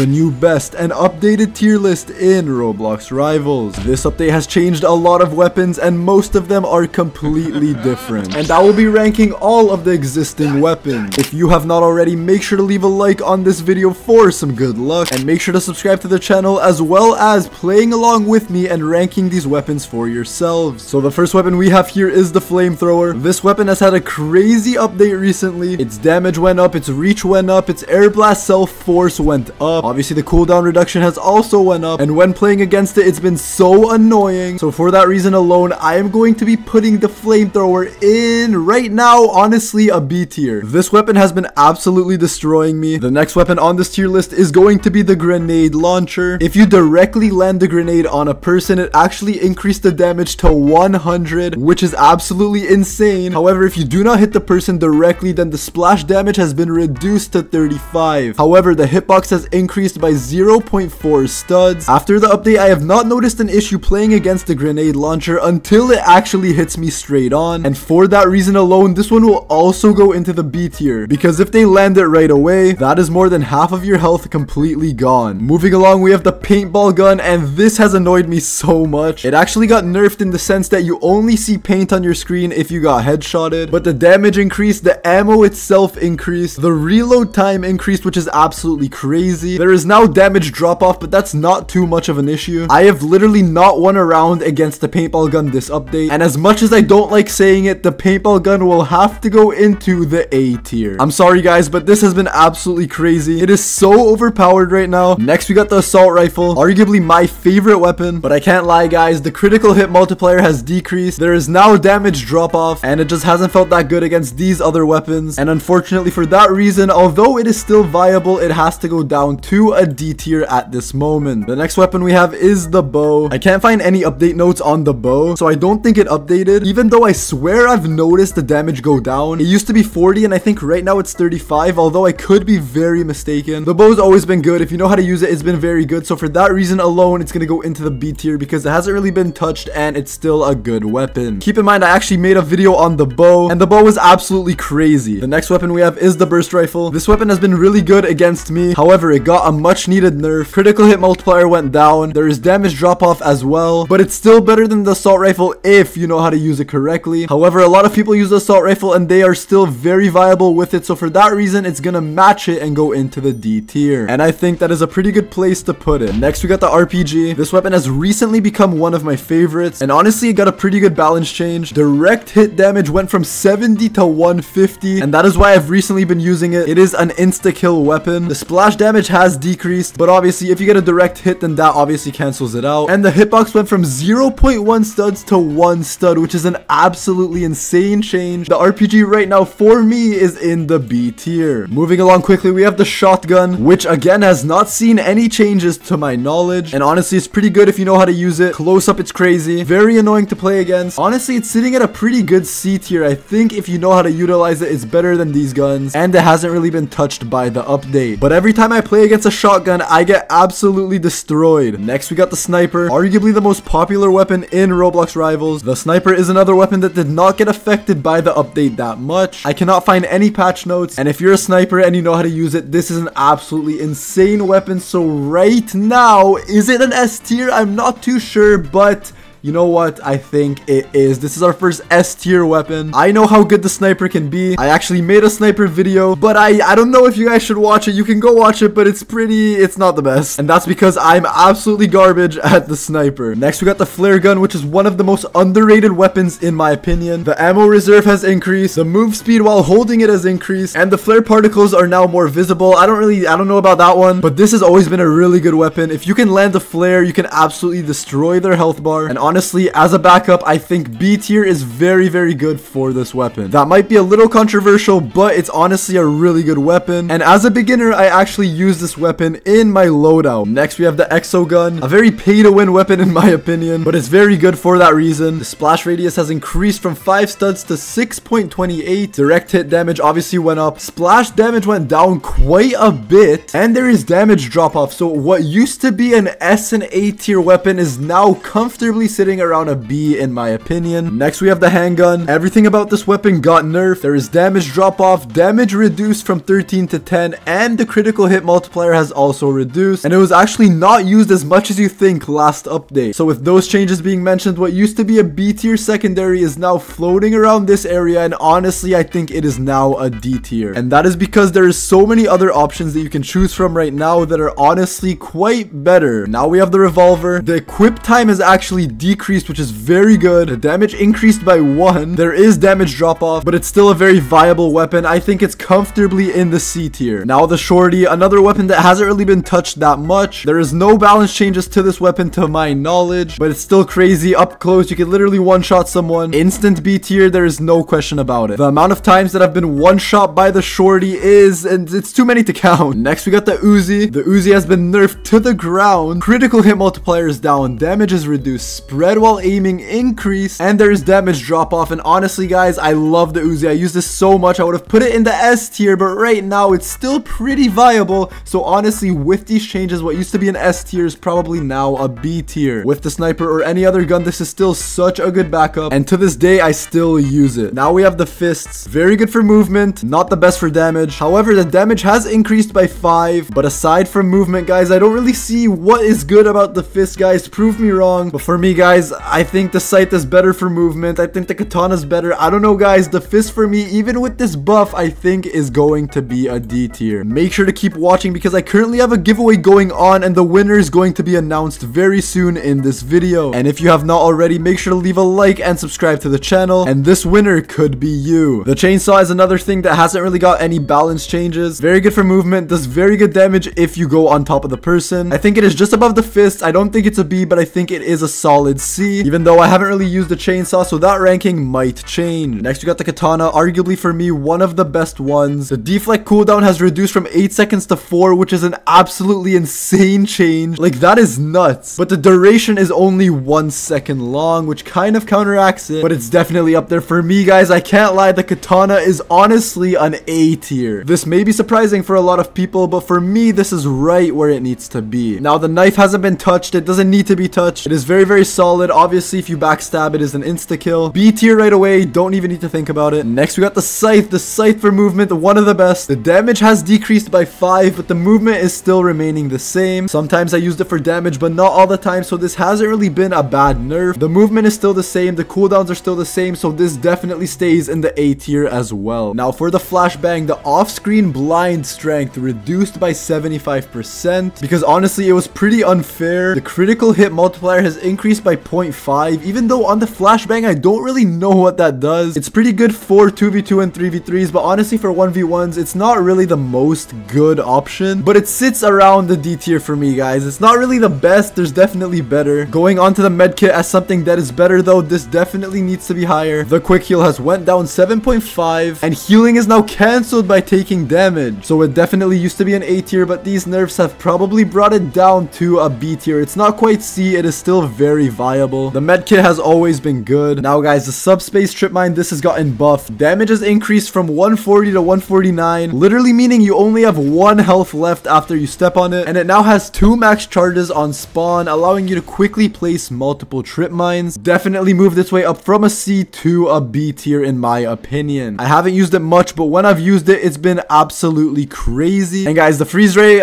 the new best and updated tier list in Roblox Rivals. This update has changed a lot of weapons and most of them are completely different. And I will be ranking all of the existing weapons. If you have not already, make sure to leave a like on this video for some good luck. And make sure to subscribe to the channel as well as playing along with me and ranking these weapons for yourselves. So the first weapon we have here is the flamethrower. This weapon has had a crazy update recently. Its damage went up, its reach went up, its air blast self force went up. Obviously the cooldown reduction has also went up, and when playing against it, it's been so annoying. So for that reason alone, I am going to be putting the flamethrower in right now, honestly, a B tier. This weapon has been absolutely destroying me. The next weapon on this tier list is going to be the grenade launcher. If you directly land the grenade on a person, it actually increased the damage to 100, which is absolutely insane. However, if you do not hit the person directly, then the splash damage has been reduced to 35. However, the hitbox has increased by 0.4 studs. After the update, I have not noticed an issue playing against the grenade launcher until it actually hits me straight on. And for that reason alone, this one will also go into the B tier, because if they land it right away, that is more than half of your health completely gone. Moving along, we have the paintball gun, and this has annoyed me so much. It actually got nerfed in the sense that you only see paint on your screen if you got headshotted, but the damage increased, the ammo itself increased, the reload time increased, which is absolutely crazy. There is now damage drop off, but that's not too much of an issue. I have literally not won a round against the paintball gun this update, and as much as I don't like saying it, the paintball gun will have to go into the A tier. I'm sorry guys, but this has been absolutely crazy. It is so overpowered right now. Next, we got the assault rifle, arguably my favorite weapon, but I can't lie guys, the critical hit multiplier has decreased. There is now damage drop off, and it just hasn't felt that good against these other weapons, and unfortunately for that reason, although it is still viable, it has to go down to a D tier at this moment. The next weapon we have is the bow. I can't find any update notes on the bow, so I don't think it updated, even though I swear I've noticed the damage go down. It used to be 40 and I think right now it's 35, although I could be very mistaken. The bow's always been good. If you know how to use it, it's been very good. So for that reason alone, it's gonna go into the B tier because it hasn't really been touched and it's still a good weapon. Keep in mind, I actually made a video on the bow and the bow is absolutely crazy. The next weapon we have is the burst rifle. This weapon has been really good against me. However, it got a much needed nerf. Critical hit multiplier went down. There is damage drop off as well, but it's still better than the assault rifle if you know how to use it correctly. However, a lot of people use the assault rifle and they are still very viable with it. So for that reason, it's gonna match it and go into the D tier. And I think that is a pretty good place to put it. Next, we got the RPG. This weapon has recently become one of my favorites. And honestly, it got a pretty good balance change. Direct hit damage went from 70 to 150. And that is why I've recently been using it. It is an insta-kill weapon. The splash damage has decreased, but obviously if you get a direct hit, then that obviously cancels it out. And the hitbox went from 0.1 studs to 1 stud, which is an absolutely insane change. The RPG right now for me is in the B tier. Moving along quickly, we have the shotgun, which again has not seen any changes to my knowledge. And honestly, it's pretty good if you know how to use it. Close up, it's crazy. Very annoying to play against. Honestly, it's sitting at a pretty good C tier. I think if you know how to utilize it, it's better than these guns. And it hasn't really been touched by the update. But every time I play against a shotgun, I get absolutely destroyed. Next, we got the sniper, arguably the most popular weapon in Roblox Rivals. The sniper is another weapon that did not get affected by the update that much. I cannot find any patch notes, and if you're a sniper and you know how to use it, this is an absolutely insane weapon. So right now, is it an S tier? I'm not too sure, but you know what? I think it is. This is our first S tier weapon. I know how good the sniper can be. I actually made a sniper video, but I don't know if you guys should watch it. You can go watch it, but it's not the best. And that's because I'm absolutely garbage at the sniper. Next, we got the flare gun, which is one of the most underrated weapons in my opinion. The ammo reserve has increased. The move speed while holding it has increased. And the flare particles are now more visible. I don't know about that one, but this has always been a really good weapon. If you can land a flare, you can absolutely destroy their health bar. And honestly, as a backup, I think B tier is very, very good for this weapon. That might be a little controversial, but it's honestly a really good weapon. And as a beginner, I actually use this weapon in my loadout. Next, we have the AylxO gun, a very pay-to-win weapon in my opinion, but it's very good for that reason. The splash radius has increased from 5 studs to 6.28. Direct hit damage obviously went up. Splash damage went down quite a bit, and there is damage drop off. So what used to be an S and A tier weapon is now comfortably sitting sitting around a B in my opinion. Next we have the handgun. Everything about this weapon got nerfed. There is damage drop off, damage reduced from 13 to 10, and the critical hit multiplier has also reduced, and it was actually not used as much as you think last update. So with those changes being mentioned, what used to be a B tier secondary is now floating around this area, and honestly I think it is now a D tier, and that is because there is so many other options that you can choose from right now that are honestly quite better. Now we have the revolver. The equip time has actually decreased, which is very good. The damage increased by 1. There is damage drop off, but it's still a very viable weapon. I think it's comfortably in the C tier. Now the shorty, another weapon that hasn't really been touched that much. There is no balance changes to this weapon to my knowledge, but it's still crazy. Up close, you can literally one-shot someone. Instant B tier, there is no question about it. The amount of times that I've been one-shot by the shorty is, and it's too many to count. Next we got the Uzi. The Uzi has been nerfed to the ground. Critical hit multiplier is down, damage is reduced, spread while aiming increased, and there is damage drop off. And honestly guys, I love the Uzi. I use this so much. I would have put it in the S tier, but right now it's still pretty viable. So honestly, with these changes, what used to be an S tier is probably now a B tier. With the sniper or any other gun, this is still such a good backup, and to this day I still use it. Now we have the fists. Very good for movement, not the best for damage. However, the damage has increased by 5, but aside from movement guys, I don't really see what is good about the fist guys. Prove me wrong, but for me guys, I think the scythe is better for movement. I think the katana is better. I don't know guys, the fist for me, even with this buff, I think is going to be a D tier. Make sure to keep watching because I currently have a giveaway going on, and the winner is going to be announced very soon in this video. And if you have not already, make sure to leave a like and subscribe to the channel, and this winner could be you. The chainsaw is another thing that hasn't really got any balance changes. Very good for movement, does very good damage if you go on top of the person. I think it is just above the fist. I don't think it's a B, but I think it is a solid C, even though I haven't really used the chainsaw, so that ranking might change. Next we got the katana, arguably for me one of the best ones. The deflect cooldown has reduced from 8 seconds to 4, which is an absolutely insane change. Like, that is nuts. But the duration is only 1 second long, which kind of counteracts it, but it's definitely up there for me guys. I can't lie, the katana is honestly an A tier. This may be surprising for a lot of people, but for me this is right where it needs to be. Now the knife hasn't been touched. It doesn't need to be touched. It is very solid. Obviously if you backstab, it is an insta kill. B tier right away, don't even need to think about it. Next we got the scythe. The scythe for movement, one of the best. The damage has decreased by 5, but the movement is still remaining the same. Sometimes I used it for damage, but not all the time, so this hasn't really been a bad nerf. The movement is still the same, the cooldowns are still the same, so this definitely stays in the A tier as well. Now for the flashbang, the off-screen blind strength reduced by 75%, because honestly it was pretty unfair. The critical hit multiplier has increased by 0.5, even though on the flashbang I don't really know what that does. It's pretty good for 2v2 and 3v3s, but honestly for 1v1s it's not really the most good option, but it sits around the D tier for me guys. It's not really the best, there's definitely better. Going on to the medkit as something that is better though, this definitely needs to be higher. The quick heal has went down 7.5, and healing is now cancelled by taking damage, so it definitely used to be an A tier, but these nerfs have probably brought it down to a B tier. It's not quite C, it is still very viable. The medkit has always been good. Now guys, the subspace trip mine, this has gotten buffed. Damage has increased from 140 to 149, literally meaning you only have 1 health left after you step on it, and it now has 2 max charges on spawn, allowing you to quickly place multiple trip mines. Definitely move this way up from a C to a B tier in my opinion. I haven't used it much, but when I've used it, it's been absolutely crazy. And guys, the freeze ray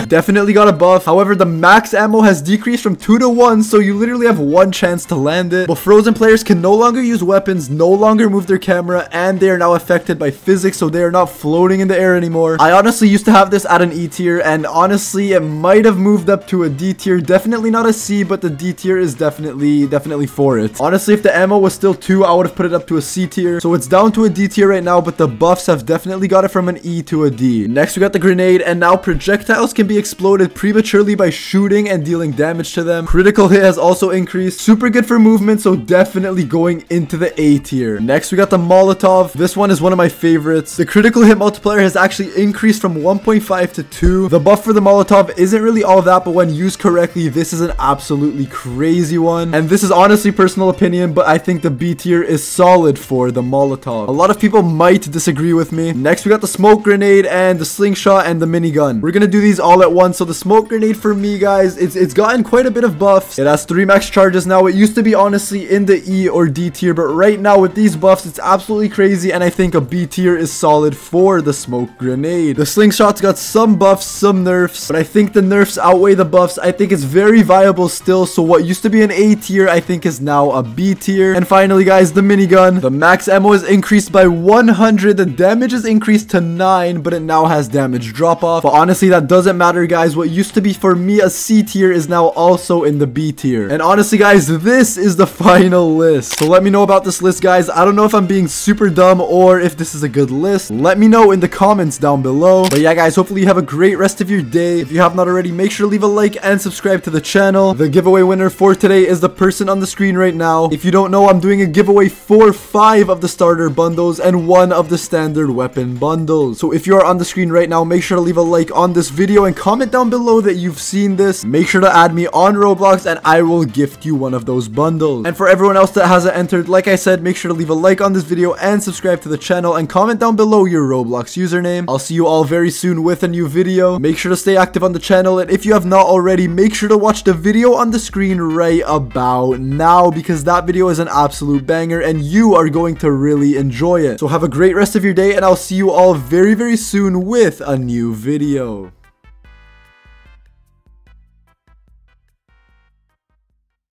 definitely got a buff. However, the max ammo has decreased from 2 to 1, so you literally have 1 chance to land it. But frozen players can no longer use weapons, no longer move their camera, and they are now affected by physics, so they are not floating in the air anymore. I honestly used to have this at an E tier, and honestly it might have moved up to a D tier. Definitely not a C, but the D tier is definitely for it. Honestly, if the ammo was still 2, I would have put it up to a C tier. So it's down to a D tier right now, but the buffs have definitely got it from an E to a D. Next we got the grenade, and now projectiles can be exploded prematurely by shooting and dealing damage to them. Critical hit has also increased. Super good for movement, so definitely going into the A tier. Next we got the Molotov. This one is one of my favorites. The critical hit multiplier has actually increased from 1.5 to 2. The buff for the Molotov isn't really all that, but when used correctly, this is an absolutely crazy one. And this is honestly personal opinion, but I think the B tier is solid for the Molotov. A lot of people might disagree with me. Next we got the smoke grenade and the slingshot and the minigun. We're gonna do these all at once. So the smoke grenade for me guys, it's gotten quite a bit of buffs. It has 3 max charges now. It used to be honestly in the E or D tier, but right now with these buffs, it's absolutely crazy, and I think a B tier is solid for the smoke grenade. The slingshot's got some buffs, some nerfs, but I think the nerfs outweigh the buffs. I think it's very viable still, so what used to be an A tier, I think is now a B tier. And finally, guys, the minigun. The max ammo is increased by 100. The damage is increased to 9, but it now has damage drop off. But honestly, that doesn't matter, guys. What used to be for me a C tier is now also in the B tier. And honestly, guys, this is the final list. So let me know about this list, guys. I don't know if I'm being super dumb or if this is a good list. Let me know in the comments down below. But yeah, guys, hopefully you have a great rest of your day. If you have not already, make sure to leave a like and subscribe to the channel. The giveaway winner for today is the person on the screen right now. If you don't know, I'm doing a giveaway for 5 of the starter bundles and 1 of the standard weapon bundles. So if you are on the screen right now, make sure to leave a like on this video and comment down below that you've seen this. Make sure to add me on Roblox and I will gift you one of those bundles. And for everyone else that hasn't entered, like I said, make sure to leave a like on this video and subscribe to the channel and comment down below your Roblox username. I'll see you all very soon with a new video. Make sure to stay active on the channel, and if you have not already, make sure to watch the video on the screen right about now, because that video is an absolute banger and you are going to really enjoy it. So have a great rest of your day, and I'll see you all very, very soon with a new video.